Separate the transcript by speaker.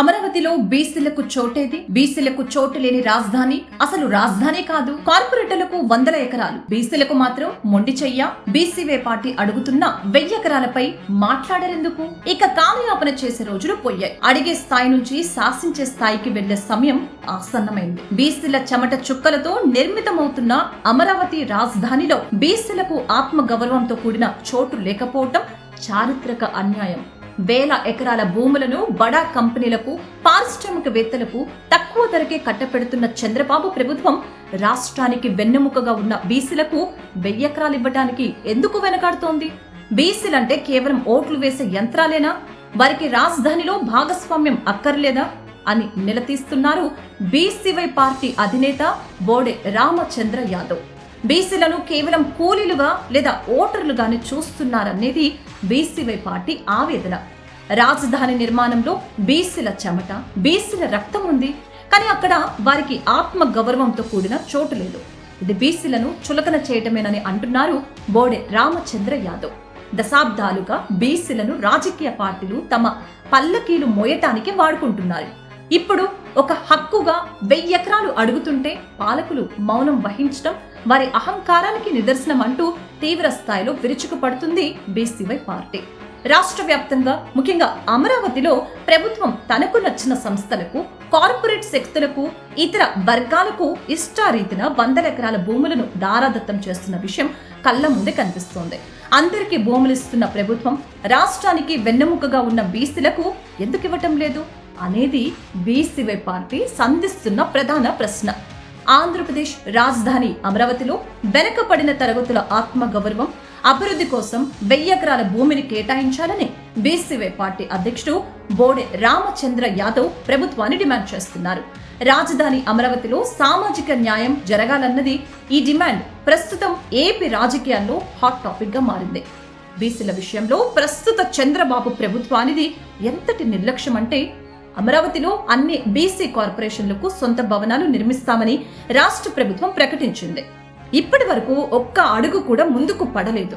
Speaker 1: అమరావతిలో బీసీలకు చోటేది? బీసీలకు చోటు లేని రాజధాని అసలు రాజధాని కాదు. కార్పొరేటర్లకు 100 ఎకరాలు, బీసీలకు మాత్రం మొండి చెయ్య. బీసీవే పార్టీ అడుగుతున్న 1000 ఎకరాలపై మాట్లాడరెందుకు? ఇక కాలయాపన చేసే రోజులు పోయాయి. అడిగే స్థాయి నుంచి శాసించే స్థాయికి వెళ్లే సమయం ఆసన్నమైంది. బీసీల చెమట చుక్కలతో నిర్మితమవుతున్న అమరావతి రాజధానిలో బీసీలకు ఆత్మ గౌరవంతో కూడిన చోటు లేకపోవటం చారిత్రక అన్యాయం. వేల ఎకరాల భూములను బడా కంపెనీలకు, పారిశ్రామికవేత్తలకు తక్కువ ధరకే కట్టపెడుతున్న చంద్రబాబు ప్రభుత్వం రాష్ట్రానికి వెన్నెముకగా ఉన్న బీసీలకు 1000 ఎకరాలు ఇవ్వడానికి ఎందుకు వెనకాడుతోంది? బీసీలంటే కేవలం ఓట్లు వేసే యంత్రాలేనా? వారికి రాజధానిలో భాగస్వామ్యం అక్కర్లేదా అని నిలదీస్తున్నారు బీసీవై పార్టీ అధినేత బోడే రామచంద్ర యాదవ్. బీసీలను కేవలం కూలీలుగా లేదా ఓటర్లుగానే చూస్తున్నారనేది బీసీవై పార్టీ ఆవేదన. రాజధాని నిర్మాణంలో బీసీల చెమట, బీసీల రక్తం ఉంది. కానీ అక్కడ వారికి ఆత్మ గౌరవంతో కూడిన చోటు లేదు. ఇది బీసీలను చులకన చేయటమేనని అంటున్నారు బోడే రామచంద్ర యాదవ్. దశాబ్దాలుగా బీసీలను రాజకీయ పార్టీలు తమ పల్లకీలు మోయటానికి వాడుకుంటున్నారు. ఇప్పుడు ఒక హక్కుగా 1000 ఎకరాలు అడుగుతుంటే పాలకులు మౌనం వహించడం వారి అహంకారానికి నిదర్శనం అంటూ తీవ్ర స్థాయిలో విరుచుకుపడుతుంది బీసీవై పార్టీ. రాష్ట్ర వ్యాప్తంగా, ముఖ్యంగా అమరావతిలో ప్రభుత్వం తనకు నచ్చిన సంస్థలకు, కార్పొరేట్ శక్తులకు, ఇతర వర్గాలకు ఇష్టారీతిన 100 ఎకరాల భూములను దారాదత్తం చేస్తున్న విషయం కళ్ళ ముందే కనిపిస్తోంది. అందరికీ భూములు ఇస్తున్న ప్రభుత్వం రాష్ట్రానికి వెన్నెముకగా ఉన్న బీసీలకు ఎందుకు ఇవ్వటం లేదు అనేది బీసీవై పార్టీ సంధిస్తున్న ప్రధాన ప్రశ్న. ఆంధ్రప్రదేశ్ రాజధాని అమరావతిలో వెనకబడిన తరగతుల ఆత్మగౌరవం, అభివృద్ధి కోసం 1000 ఎకరాల భూమిని కేటాయించాలని బీసీవై పార్టీ అధ్యక్షుడు బోడే రామచంద్ర యాదవ్ ప్రభుత్వాన్ని డిమాండ్ చేస్తున్నారు. రాజధాని అమరావతిలో సామాజిక న్యాయం జరగాలన్నది ఈ డిమాండ్ ప్రస్తుతం ఏపీ రాజకీయాల్లో హాట్ టాపిక్ గా మారింది. బీసీల విషయంలో ప్రస్తుత చంద్రబాబు ప్రభుత్వానిది ఎంతటి నిర్లక్ష్యం అంటే, అమరావతిలో అన్ని బీసీ కార్పొరేషన్లకు సొంత భవనాలు నిర్మిస్తామని రాష్ట్ర ప్రభుత్వం ప్రకటించింది. ఇప్పటి వరకు ఒక్క అడుగు కూడా ముందుకు పడలేదు.